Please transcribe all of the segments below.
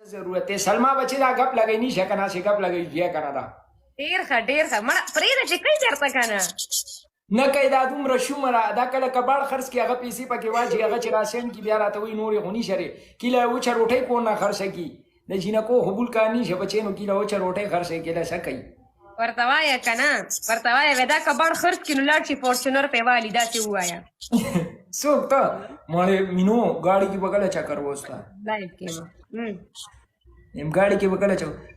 ضرورت دی سلما بچی دا غپ لګی نشه کنه چې غپ لګی بیا کنه دا ډیر ښه مړه پرېږده چې کوي چېرته کنه نه کوي دا دومره شومره دا کله کباړ خرڅ کړي هغه پیسې پکې واچي هغه چې راشن کي بیا راته وایي نورې خو نشه رې کیله وچه روټۍ کور نه خرڅه کي د جینکو حبول کار نشه بچی نو کیله وچه روټۍ خرڅه کیله څه کوي ورته وایه که نه ورته وایه وایي دا کباړ خرڅ کړي نو لاړ شي فورچونر پې والي داسې ووایه څوک ته مړې مینو ګاډي کې به کله چکر وستا لایف کې ګاډي کې به کله چکر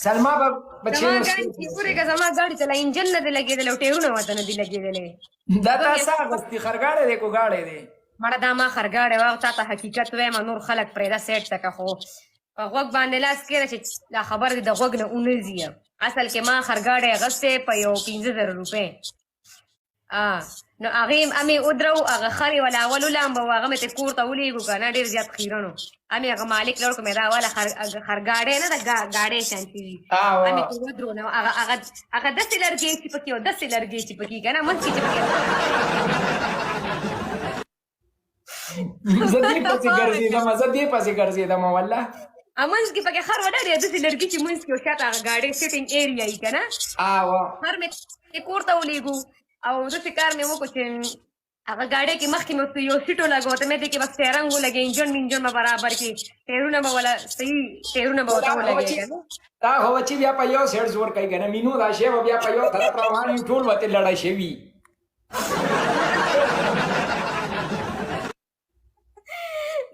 سلما به بچی زما ګاډي چې پورې که زما ګاډي ته لا انجن نه دی لګېدلی او ټایرونه ورته نه دي لګېدلی دا تا څه اخېستې خرګاډی دی کو ګاډی دی مړه دا ما خرګاډی وه تا ته حقیقت وایم نور خلک پرېږده سیټ ته که خو په غوږ باندې لاس کېږده چې دا خبره دې د غوږ نه ونځي اصل کې ما خرګاډی اخیستی په یو 15,000 روپۍ نو هغې امې ودرو هغه خر یې ولا اول ولامبه و هغه مې ته کور ته ولېږو که نه ډېر زیات خیرن و امې هغه مالک لوړ کړو مې دا واله خرګاډی نه ده ګاډی شانتي وي امې ته ودرو نو هغه داسې لرګی چې پکې و داسې لرګی چې پکې که نه منځ کې چې پکې زه دې پسې ګرځېدم والله منځ کې پکې خر وډارې داسې لرګي چې منځ کې و شاته هغه ګاډۍ سیټینګ ایریا وي که نه خر مې کور ته ولېږو او داسې کار مې وکړو چې هغه ګاډۍ کې مخکې مې یو سیټ ولګو ته مې دې کې بس ټیرنګ ولګې انجن به برابر کړي ټیرونه به وله صحیح ټیرونه به ورته ولګې دا خو بچي بیا په یو سیټ زور کوي که نه مینو دا شی به بیا په یو طرف روان وي ټول به ترې لړی شوي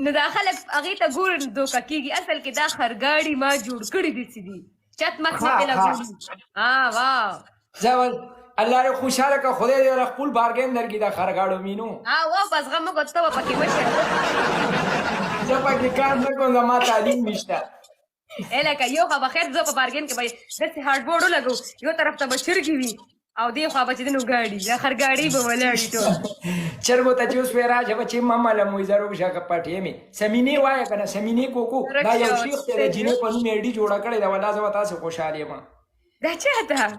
نو دا خلک هغې ته ګور دوکه کېږي اصل کې دا خرګاډي ما جوړ کړي داسې دي چت مخ نه پې لګوي واه الله دې خوشحاله که خدای دې له خپل بارګین درکړي دا خرګاډو مینو واه بس غم وکړه ته به پکې وشه زه پکې کار نه کوم زما تعلیم نشته لکه یو خوا به خیر زه په بارګین کې به داسې هارډبورډ ولګو یو طرف ته به چرګې وي او دې خوا به چې دی نو ګاډي دا خرګاډي به ولاړي ټول چرګو ته چې اوس وی راشه بچې ماما له مویزرو شاکه پټې مې سمینې وایه که نه سمینې کوکو دا یو شیخ دی د جینۍ په نوم ایډي جوړه کړې ده والله زه به تاسې خوشحال یم دا چا ته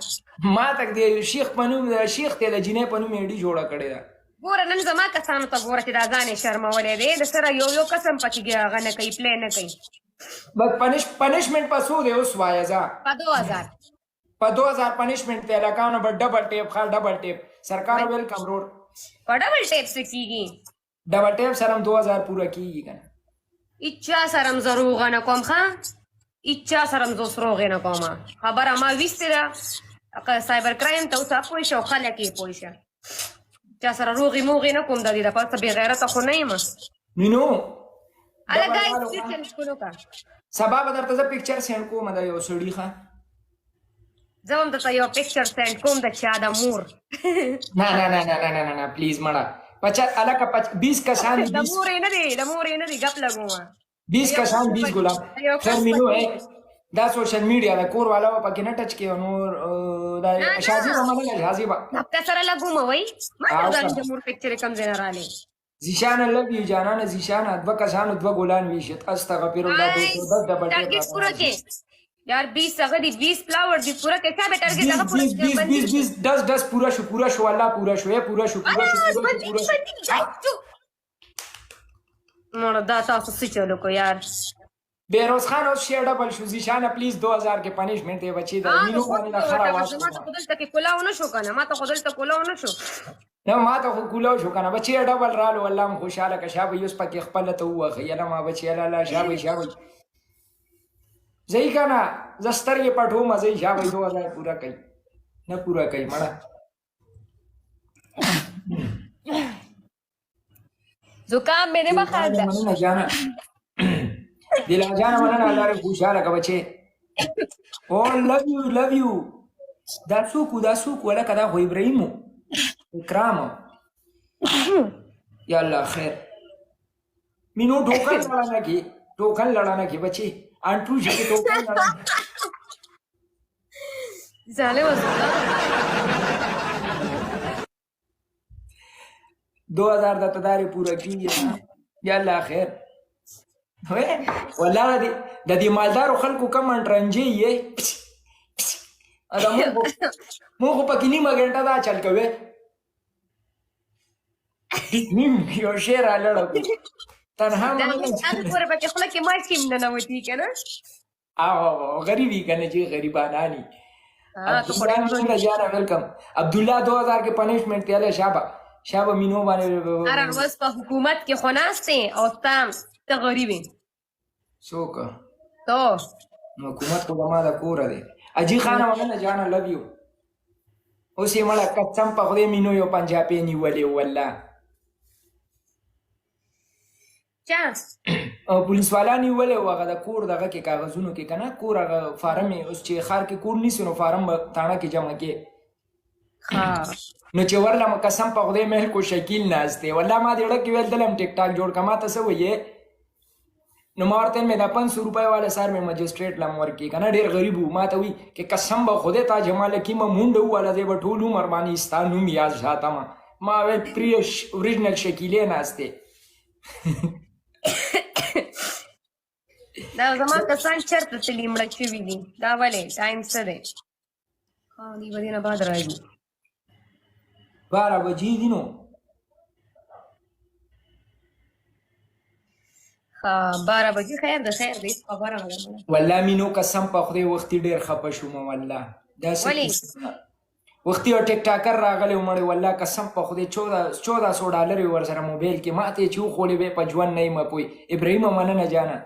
ما ته د شیخ په نوم شیخ دی د جینۍ په نوم ایډي جوړه کړې ده ګوره نن زما کسانو ته ګوره چې دا ځان یې شرمولی دی د سره یو قسم پکې هغه نه کوي پلی نه کوي بس پنشمنٹ په څو دی اوس وایه ځه په 2000 په 2000 پنشمنٹ دی لکانو به ډبل ټیپ خال ډبل ټیپ سرکار ویلکم روډ په ډبل ټیپ څه کېږي ډبل ټیپ سره هم 2000 پوره کېږي که نه هېچا سره هم زه روغه نه کوم ښه هېچا سره هم زه اوس روغې نه کوم خبره ما ویستې ده سایبر کرایم ته اوس پوه شه او خلک یې پوه شه چا سره روغې موغې نه کوم د دې دپاره ته بېغیرته خو نه یم مینو هله ګایز چینج کړو که سبا به درته زه پکچر سینډ کوم د یو سړي ښه زه هم درته یو پکچر سینډ کوم د چا د مور نه پلیز مړه هلکه 20 کسان د مور یې نه دی ګپ لګوم 20 کسان 20 ګلاب خیر مینو دا سوشل میډیا د کور والا به پکې نه ټچ کوي نور دا شازي به منله شازي به نبته سره لګوم وایي ما ته ځان د مور پکچر یې کم ځای نه رالی زیشانه لو یو جانانه زیشانه دوه کسانو دوه ګلان ویشت استغفر الله دې ډبل ټارګټ پوره کې یار 20 هغه دي 20 فلاور دي پوره کې څه به ټارګټ هغه پوره 20 پورا شو الله پورا شو مړه دا تاسو څه چلو کو یار بیروز خان اوس شیر ډبل شو زیشانه پلیز 2000 کې پنیشمنت دی بچی دا مینو باندې خرا واسه ما ته خدلته کې کولاو نه شو کنه ما ته خدلته کولاو نه شو نه ما ته خو کولاو شو کنه بچی ډبل رالو والله م خوشاله که شابه یوس پکې خپل ته وخه یلا ما بچی لاله شابه زئی کنه زستر یې پټو مزه شابه 2000 پورا کوي نه پورا کوي مړه زکام مې نه بخار ده مننه جانا دلا جانا مننه الله دې خوشاله که بچی او لو یو دا څوک ولکه دا خو ابراهیمو اکرامو یا الله خیر مینو ټوکن لړانه کې بچی انټو چې ټوکن لړانه ظالم 2000 د تداري پوره کیږي یا الله خیر والله د دې مالدارو خلکو کم انټرنجي یې ادمو مو خو پکې نیمه ګنټه دا چل کوي نیم یو شعر لړو تنها دا مننه هغه پورې پکې خوله کې ماش کې ننوتي که نه او غریبی کنه چې غریبانانی تو خو عبدالله مننه جانا ویلکم عبدالله 2000 کې پنشمنٹ تیاله شابه مینو باندې هر ورځ په حکومت کې خو ناست یې او ته غریب یې څوک تو حکومت خو زما د کوره دی اجي خانه مننه جانا لو یو اوس یې مړه قسم په خدای مینو یو پنجابي نیولې والله چا او پولیس والا نیولې و هغه د کور دغه کې کاغذونو کې کنه کور هغه فارم یې اوس چې ښار کې کور نیسي نو فارم به تاڼه کې جمع کې نو چې ورله قسم په خدای محل کو شکیل ناست دی والله ما دې اړه کې ویل دلم ټیک ټاک جوړ کما ته څه وایې نو ما ورته مې د 500 روپۍ والا سر مې مجسټریټ لم ورکړي که نه ډېر غریب و ما ته وایي که قسم به خدای تا جمال حکیمه مونډه وواله دی به ټول عمر باندې ستا نوم یاد ساتمه ما ویل پرې اوریجنل شکیلې ناست دی دا زما کسان چېرته تللي مړه شوي دي دا ولې ټایم څه دی دوی به دې نه بعد راځي 12 بجې دي نو 12 بجې خیر د خیر دی خبره نه ده والله مینو قسم په خدای وختي ډېر خفه شوم والله دا څه وختي یو ټیک ټاکر راغلی و مړی والله قسم په خدای 1400 ډالر یې ورسره موبایل کې ما ته یې چې وخوړې به په ژوند نه یم پوی ابراهیمه مننه جانه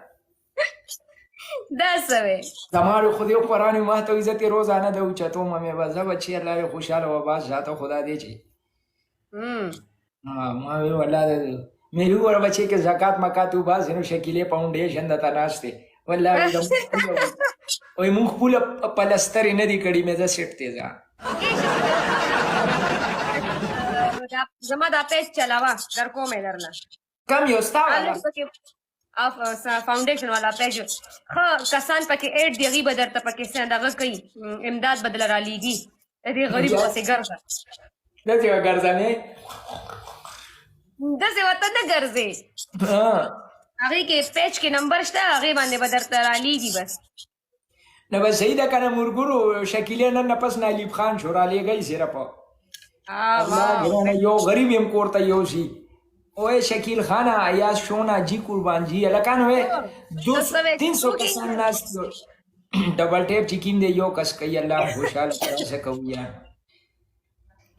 دا څه وی زما خدای قرآن ما ته عزت روزانه د اوچتوم مې به زه بچی الله دې خوشحاله وباس ذاته خدا دې چې ما وی والله میرو ور بچی کې زکات مکات وباس نو شکیلې فاونډیشن د تناشته والله وای مونږ پوله پلستر نه دی کړی مې زه سیټ تیزا زما دا پیج چلاوا در کومې درنه کم یو ستا والا فاونډیشن والا پیج خو کسان پکې ایډ دی غي بدر ته پکې څنګه دغه کوي امداد بدل را لیږي دې غریب څه ګرځه دغه ګرځنه دغه وته نه ګرځي هغه کې پیج کې نمبر شته هغه باندې بدر ته را لیږي بس نه بس صحیح ده کنه مرګورو شکیلې نن پس نالیب خان شورا لګی سره په الله یو غریب هم کوړته یو شي اوه شکیل خان آیا شونا جی قربان جی الکان وې 300 کسان ناس ډبل ټیپ چکین دی یو کس کوي الله خوشاله څه کوي یار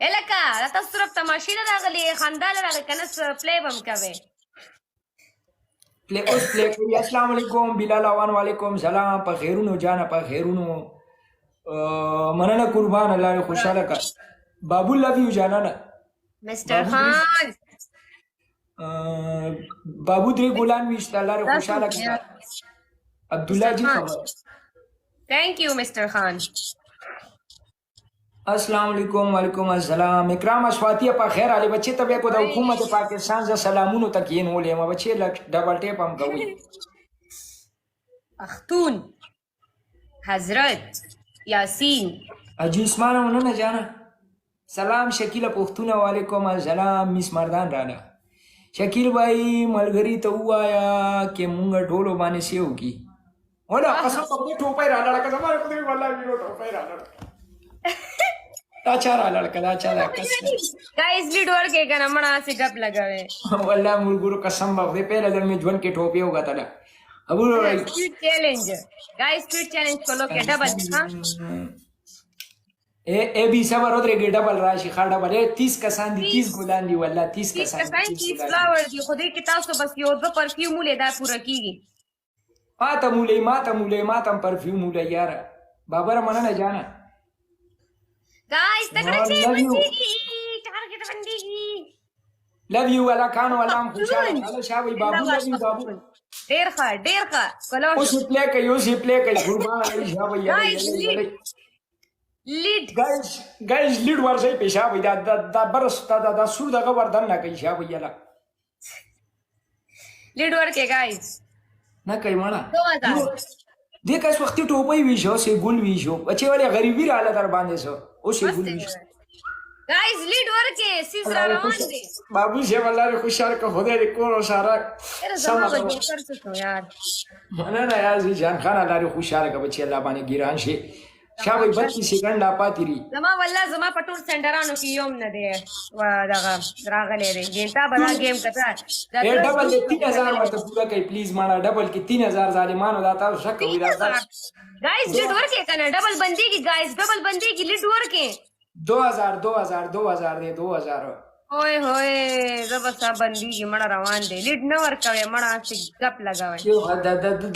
الکا تاسو صرف تماشې نه راغلي خندال راغلي کنه پلی بم کوي پلی اوس پلی کوي السلام علیکم بلال اوان وعلیکم سلام په خیرونو جانا په خیرونو مننه قربان الله خوشاله کا بابو لوی یو جانا مستر خان بابو درې ګلان وشت الله خوشاله کا عبدالله جی خبر تhank you مستر خان السلام علیکم وعلیکم السلام اکرام اشفاتی په خیر علي بچي ته کو د حکومت پاکستان ز سلامونو تکین ولې ما بچي ډبل ټیپ هم کوي اختون حضرت یاسین اجي اسمانه ونه جانا سلام شکیل پختونه وعلیکم السلام مس مردان رانا شکیل بھائی ملګری ته وایا کې مونږ ټولو باندې سیو کی ولا قسم په ټوپای را لړک زما په دې والله ویرو ټوپای را لړک دا چارا لڑکا دا چارا کس گائز لیڈ ور کے کنا مڑا سے گپ لگاوے والله مرګورو قسم به پہلا دل میں ژوند کې ټوپی ہوگا تلا ابو سپیڈ چیلنج گائز سپیڈ چیلنج کو لو کے ڈبل ہاں اے بی صبر ودرے گے ڈبل راشی خا ڈبل 30 کسان دی 30 ګلان دی والله 30 کسان 30 فلاور دی خودی کی تاسو بس یو دو پرفیوم له دا پورا کیږي ما ته پرفیوم له یار بابر مننه جانا guys تکڑے سے بندگی ٹارگٹ بندگی love you ولا کان ولا خوشاله الله شابي بابو love you بابو ډیر ښه کلو اوس پلی کوي اوس پلی کوي قربان علي شابي یار لیډ guys لیډ ورځي پیشابي دا برس دا سور دغه وردن نه کوي شابي یلا لیډ ورکه guys نه کوي مړه 2000 دې کس وختي ټوپۍ وی شو سه ګل وی شو بچي وړي غریبي را ل در باندې سو او سه ګل وی شو guys lead ورکه سیزرا روان دي بابو جی والله خوشحال کا خدای دې کور سره سم کرڅ تو یار نه یار جی جان خان الله خوشحال کا بچي الله باندې ګیران شي شابه 32 سکند لا پاتې ری زما والله زما په ټول سنټرانو کې یوم نه دی دغه راغلی دی ګینتا به دا گیم کته اے ډبل کې 3000 ورته پورا کوي پلیز ماړه ډبل کې 3000 ظالمانو دا تاسو شک کوي دا guys lid ورکه کنه ډبل بندي کی गाइस ډبل بندي کی लिड ورکه 2000 دے 2000 اوئے ہوئے زبستا بندي کی مړه روان دی लिड نه ورکوي مړه چې غپ لگاوي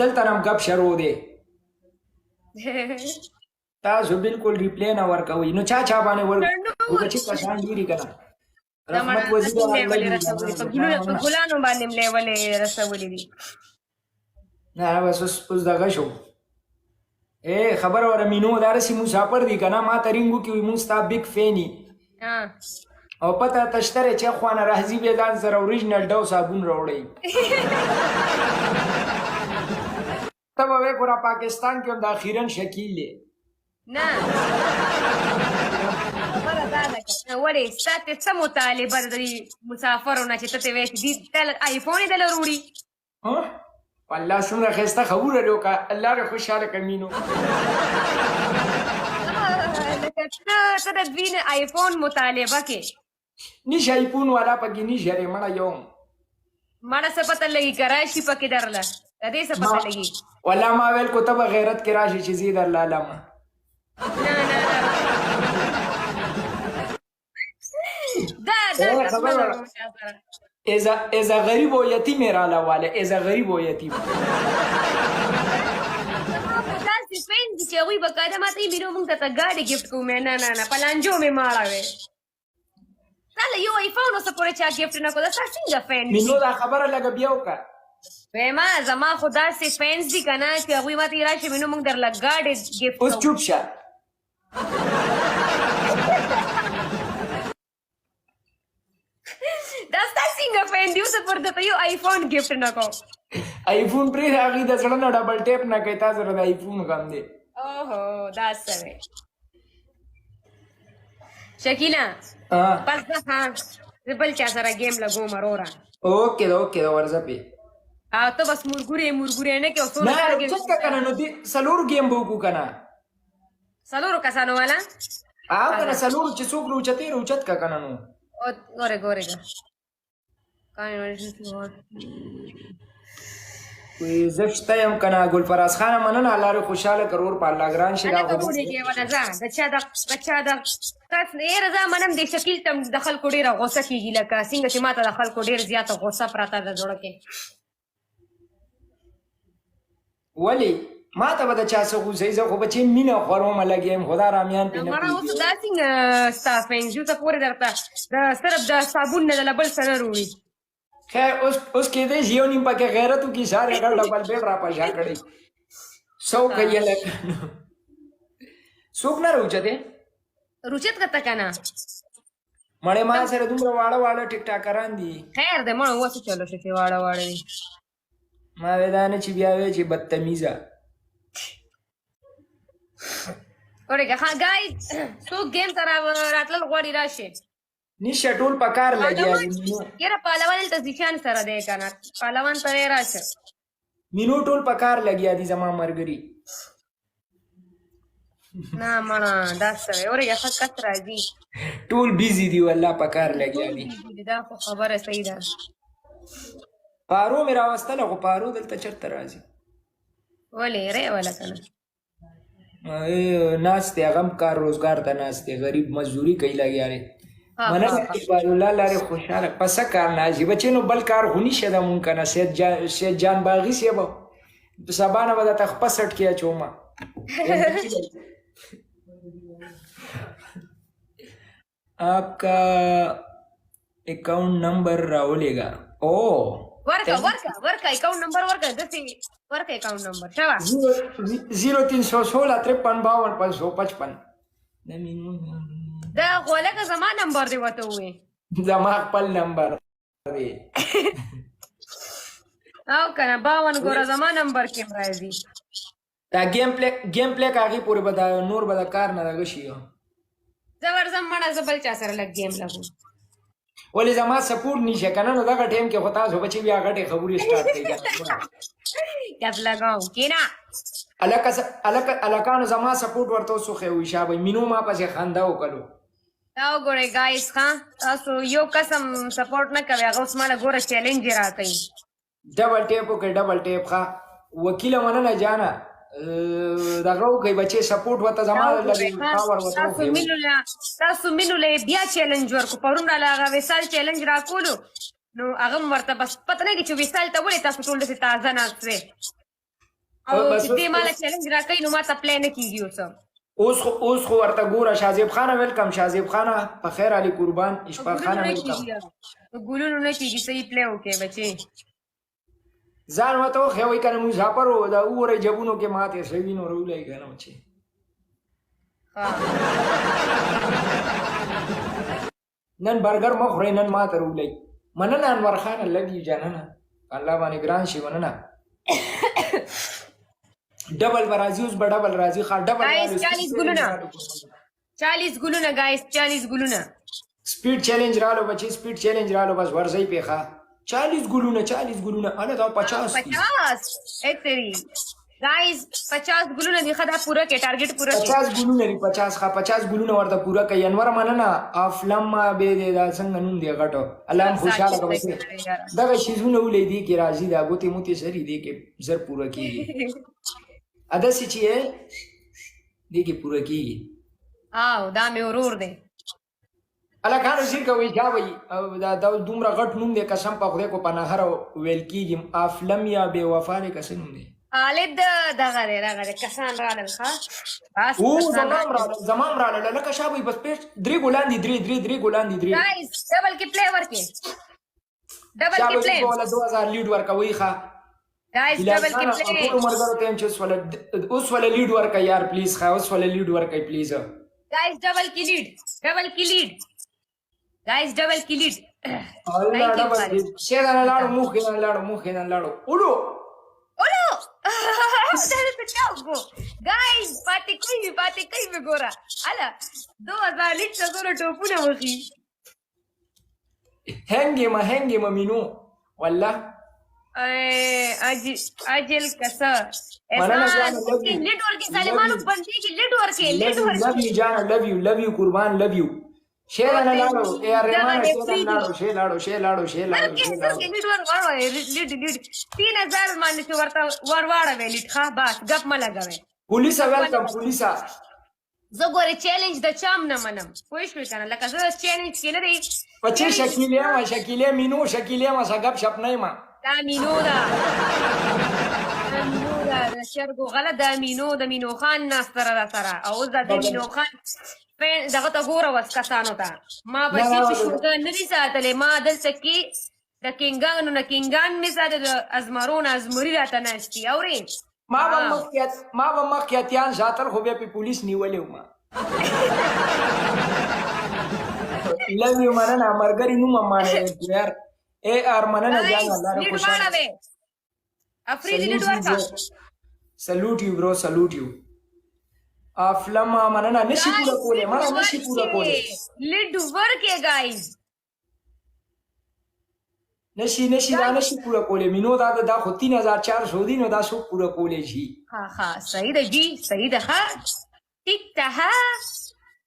دلته نام غپ شروع دی تاسو بالکل ریپلی نه ورکوي نو چا باندې ورکوي چې کسان ډیری کنه رحمت وزیر ګلانو باندې لیولې رسولې دي نه بس اوس دغه شو اے خبر اور مينو دارسي مسافر دي کنه ما ترنګو کې مو ستا بیگ فیني او پته تشتره چې خوانه راځي به دان سره اوریجنل ډو صابون راوړي تب وې ګورا پاکستان کې هم د اخیرن شکیل له نه خبره دا ده کنه وړي ستاسو څه مطالبه د مسافرونو چې ته وې دي تل آیفون دل وروړي ها والله څومره خسته خبره لوکا الله دې خوشاله کمینو ته د دوی آیفون مطالبه کې نشه آیفون والا پکې نشه ری مړه یو مړه څه پته لګي کراشي پکې درله دې څه پته لګي والله ما ویل کو ته غیرت کې راشي چې زی در لاله ما دا ایزا غریب و یتیم رالا واله ایزا غریب و یتیم داسې فین دي چې هغوی به قاعده ماته یې موږ ته ګاډي ګفټ کوو نه پلانجو مې ماړه وې تاله یو آیفون اوسه پورې چا ګفټ نه کړو دا ستا څنګه فین دي مینو دا خبره لږه بیا وکړه ویما زما خو داسې فینس دي که نه چې هغوی ماته یې راشي مینو موږ درله ګاډي ګفټ اوس چوپ شه دا ستا څنګه فین دي اوسه پر درته یو آیفون ګفټ نه کوم آیفون پرې هغې د زړه نه ډبل ټیپ نه کوي تا سره د آیفون غم دی اوهو دا څه وی شکیلا پس زه بل چا سره گیم لګوم وروره اوکې دا ورځه پې او ته بس مرګورې نه کې نه چېرته که نه نو څلورو گیم به وکړو که نه څلورو کسانو والا او که نه څلورو چې څوک روچتې روچت که که نه نو ګورې زه شته یم که نه ګلفراز خانه مننه الله دې خوشحاله کړ ور په الله ګران شي هلکه وډېږې ونه ځه د چا د یاره ځه منم د شکیل ته د خلکو ډېره غوسه کېږي لکه څنګه چې ما ته د خلکو ډېر زیاته غوسه پراته ده زړه کې ولې ما ته به د چا څه غوسه زه خو بچې مینه خورمه لګیم خدا رامیان پې نه مړه اوس دا څنګه ستا فینجو ته پورې درته د صرف د صابون نه د بل څه نه روړي خیر اوس کېدی شي یو نیم پکې غیرت وکړي سارې ګډ ډبل بیډ را پشا کړی څوک یې لکه څوک نه روچتې روچت کته که نه مړې ما سره دومره واړه ټیک ټاکران دي خیر دی مړه اوس چلو شو چې واړه دي ما وې دا نه چې بیا وې چې بدتمیزه وړېږه ښه ګایز څوک ګیم ته راتلل غواړي راشي نشه ټول په کار لګیا دي یاره پهلوان هلته زیشان سره دی که نه پهلوان ته یې راشه مینو ټول په کار لګیا دي زما ملګري نه مړه دا څه وی وړېږه ښه کس راځي ټول بیزي دي والله په کار لګیا دي دا خو خبره صحیح ده پارو مې راوستله خو پارو دلته چېرته راځي ولې ری وله که نه ناست دی هغه هم کار روزګار ته ناست دی غریب مزدوري کوي لګیا دی مننه اقبال الله لارې خوشحاله پسه کار نه ځي بچې نو بل کار خو نشه ده مونږ که نه سید جان باغي صاحب سبا نه به درته خپه سټ کې اچومه आपका account number राहुलेगा ओ ورکا اکاؤنٹ نمبر ورکا دسی ورکا اکاؤنٹ نمبر شوا 0316 53 555 دا غولکه زما نمبر دی وته وې زما خپل نمبر دی او کنه 52 ګوره زما نمبر کې راځي دا گیم پلی کاږي پورې بدا نور بدا کار نه راغشي زبر زم مړه زبل چا سره لګ گیم لګو ولې زما سپورټ نشه کنه نو دغه ټیم کې خو تاسو بچي بیا غټې خبرې سٹارټ کړئ کپ لګاو کینا الکانو زما سپورټ ورته وسوخه وي شابه مينو ما پسې خندا وکړو دا وګورئ ګایز ها تاسو یو قسم سپورټ نه کوي هغه اوس ماله ګوره چیلنج راکوي ډبل ټیپ وکړئ ډبل ټیپ ښه وکیله مننه جانا دغه وکړئ بچې سپورټ ورته زما لګي پاور ورته تاسو مینو له بیا چیلنج ورکو پرون را هغه وسال چیلنج راکولو نو هغه ورته بس پته نه چې وسال ته ولې تاسو ټول دې تازه ناستوي او چې دې مالا چیلنج راکوي نو ما ته پلی نه کېږي اوس خو ورته ګوره شازیب خانه ویلکم شازیب خانه په خیر علي قربان اشفاق خانه ویلکم ګلونو نه کېږي صحیح پلی وکړئ بچې ځان ورته وښیوئ که نه مسافر و دا وګورئ جبونو کې ماتې شوي نو راولئ که نه بچې نن برګر مه خورئ نن ماته راولئ مننه انور خانه لګي جاننه الله باندې ګران شي مننه ډبل به راځي اوس به ډبل راځي ښه ډبل 40 ګلونه ګایز 40 ګلونه سپیډ چیلنج رالو بچې سپیډ چیلنج رالو بس ورځئ پې ښه 40 ګلونه اله دا 50 ایتری ګایز 50 ګلونه دی خدا پورا کې ټارګټ پورا 50 ګلونه لري 50 ګلونه ورته پورا کوي انور مننه افلم به دا څنګه نوم دی غټو الله خوشاله کوي دغه شیزونه ولې دي کې راځي دا ګوتې موتې سری دي کې زر پورا کیږي ادا سی چې دي کې پورا کیږي او دا مې ورور دی الله کانو شي کوي دا وي دا دومره غټ نوم دی قسم په خدای کو پناهر ویل کیږي افلم یا بے وفا نه قسم نوم دی خالد دغه راغله کسان راغله ښه بس او زمام راغله لکه شابه بس پېښ درې ګولان دي درې ګولان دي ګایز ډبل کې پلی ورکې ډبل کې پلی شابه 2000 لیډ ورکوي ښه ګایز ډبل کې پلی ټول مرګرو ټیم چې اوس ول لیډ ورکا یار پلیز ښه اوس ول لیډ ورکا پلیز ګایز ډبل کې لیډ ګایز ډبل کې لیډ الله ډبل شه دا لاړو مخ نه لاړو اولو ګایز پاتې کوي ګوره الا 2000 لیټر زره ټوپونه وخی هنګي ما مينو والله اجل کسا لیډ ورکې سلیمانو بندي کې لیډ ورکې لو یو جان لو یو قربان لو یو شیر نه لاړو اے رحمان شیر لاړو لیډ لیډ 3000 باندې چې ورته ورواړه ویلټ ښه بس غپ ما لګوي پولیس ویلکم پولیسا زه ګوره چیلنج د چام نه منم پوه شوې کنه لکه زه چیلنج کې نه دی بچې شکیله مینو ما غپ شپ نه ما دا مینو دا شرګو غلط د مینو خان ناستره را سره او د مینو خان دغه ته ګوره وس کسانو ته ما بچې چې شوګه نه دي ساتلې ما دلته کې د کینګانو نه کینګان مې ساته د ازمرون ازمري راته ناشتي اورې ما به مخکیتیان شاتل خو بیا په پولیس نیولې ما لوي مننه مرګري نوم مانه یار اے ار مننه جان الله رو خوشاله افریدی لیډ ورکا سلوټ یو برو سلوټ یو افلم مننه نشي پورا کوله لیډ ورکه ګایز نشي پورا کوله مينو دا خو 3400 دي نو دا شو پورا کوله شي ها صحیح ده جی صحیح ده ها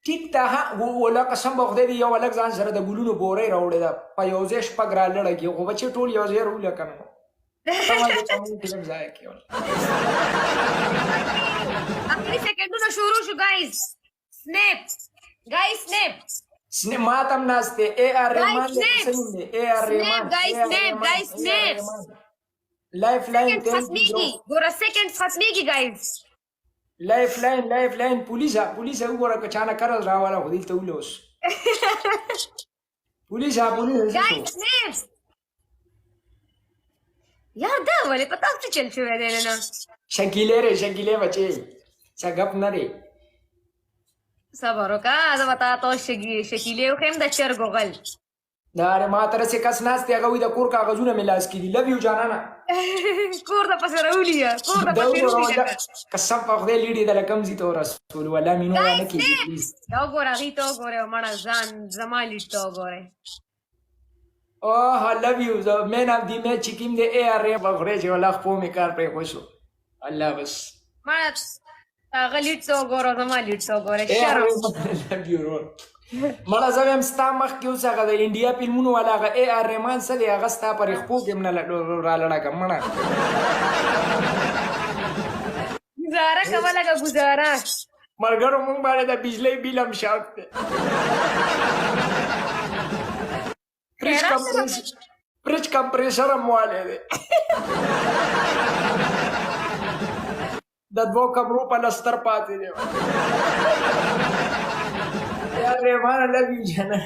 ټیک ته ولا قسم به خدای دی یو الګ ځان سره د ګلونو بورې راوړې دا په یو ځای شپږ را لړګي خو بچې ټول یو ځای رول کنه اخري سکندونه شروع شو ګایز سنیپ ماتم ناسته اے ار رحمان لایف لاین ګوره سیکنډ ختميږي ګایز لایف لاین پولیس وګوره که چانه کرل راواله خو دلته ولوس پولیس ګایز یار دا ولې پتا څه چل شوې ده نه شکیله بچي څنګه نه لري صبر وکړه دا وتا ته شکیله خو د چرګو غل دا ما تر څه کس ناست هغه وي د کور کاغذونه ملاس کړي لو یو جانانا کور د پسې راولي قسم په خدای لیډي د رقم زی تو رسول ولا مينو نه کیږي دا وګوره غي ته وګوره مړه ځان زمالي ته وګوره Oh, I love you. The man of the match چې کوم دی ARA به خورې چې والله خپو مې کار پرې خوښ شو الله بس ما هغه لیډ څه وګوره زما لیډ څه وګوره شرم love you ورور مړه زه وایم ستا مخکې اوس هغه د انډیا فلمونو والا هغه AR رحمان څه دی هغه ستا پرې خپو کې هم نه رالړه کړم مړه گزاره کوه لکه گزاره ملګرو مونږ باندې د بجلۍ بیل هم شاک دی فریج کمپریسر هم والی دی د دوو کمرو په لستر پاتې دی یار رحمانه لو یو جانه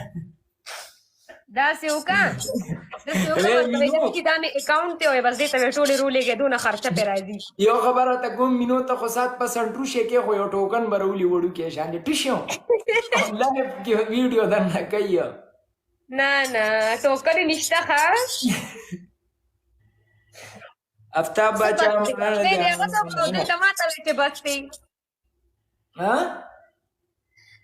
داسې وکړه داسې وکړه چې دا مې اکاونټ دی وایي بس دې ته مې ټولې رولېږې دونه خرچه پرې راځي یو خبره ته کوم مینو ته خو 7% روشې کې خو یو ټوکن به راولي وړوکی شان دی ټوشو لایف کې ویډیو درنه کوي نه نه ټوکن نشته ښه افتاب بچا دلته ماته وایي چې بس دی ها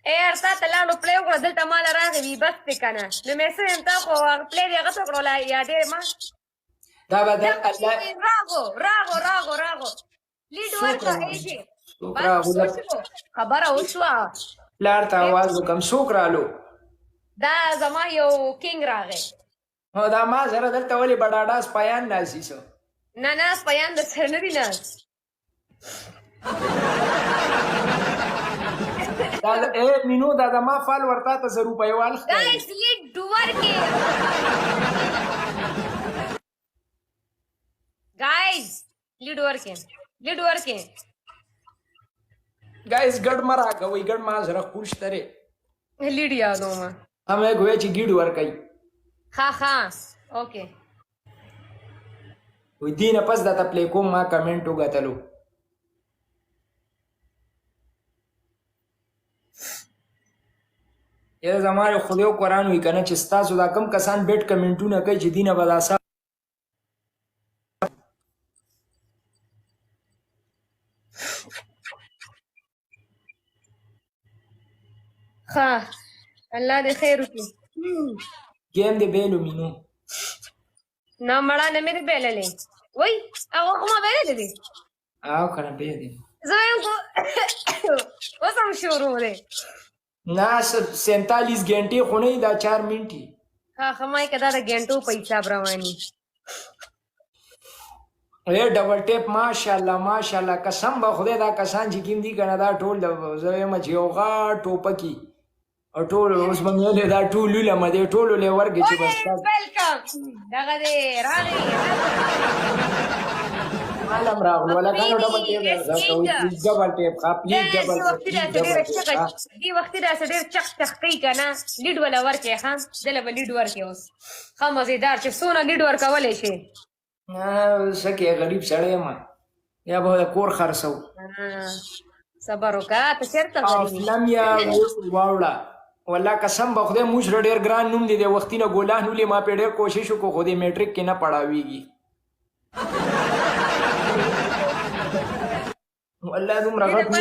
یار تا ته لاړو پلی وکړه دلته ماله راغی وي بس دی که نه نو مې څه یم تا خو پلی دی هغه څه وکړو یادې ما دا به د الله راغو لیډ ورکړه ایجې بس وشو خبره وشوه پلار ته آواز وکړم څوک رالو دا زما یو کینګ راغی هو دا ما سره دلته ولې بډاډا سپایان ناسي څه نه نه سپیان د سره نه دي نه مینو دا د ما فال ورته ته 100 روپۍ وال گایز لیډ ورکې گایز لیډ ورکې گایز ګډ مرا کوي ګډ ما سره خوش ترې لیډ یادو ما همه ګوي چې ګډ ورکای ها اوکے وې دینه پس دا ته پلی کوم ما کمنټ وګتلو یا زماره خدای قرآن وی کنه چې ستاسو دا کم کسان بیٹ کمنټونه کوي چې دینه بداسا ها الله دې خیر وکړي گیم دې بیلو مینو نه مړه نه مې بیللې وای هغه خو ما بیللې دي او کنه بیل دې زه یم اوس هم شروع دی نه 47 غنټې خو نه دا 4 منټي ها خمای کدا د غنټو په حساب رواني اے ډبل ټیپ ماشاءالله قسم به خدای دا کسان چې کیم دي کنه دا ټول د زوی مچیوغا ټوپکی او ټول اوس باندې دا ټول لمه دي ټول له ورګي چې بس ویلکم دغه دې راغی عالم راغلو ولا کنه ډبل ټیپ ډبل ټیپ خپلی ډبل دی وخت دا ډېر چخ کوي کنه لیډ ولا ورکه خان دله به لیډ ورکه اوس خو مزیدار چې سونه لیډ ورکولې شي سکه غریب سړی ما یا به کور خرڅو صبر وکړه ته چیرته غریب فلم یا واوړه والله قسم به خدای موږ ډېر ګران نوم دی د وختینه ګولان ولې ما په ډېر کوشش وکړو خو د میټریک کې نه پړاویږي والله دومره غټ نه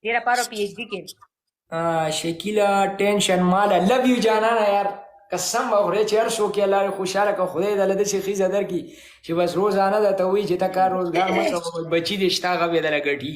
ډیره پارو پی ایچ ډی کې شکیلا ټینشن مال لو یو جانانا یار قسم به خدای چې هر څوک یې الله خوشاله که خدای د لده شي خیزه درکړي چې بس روزانه درته وایي چې ته کار روزګار مه کوه بچي دې شته هغه به درله ګټي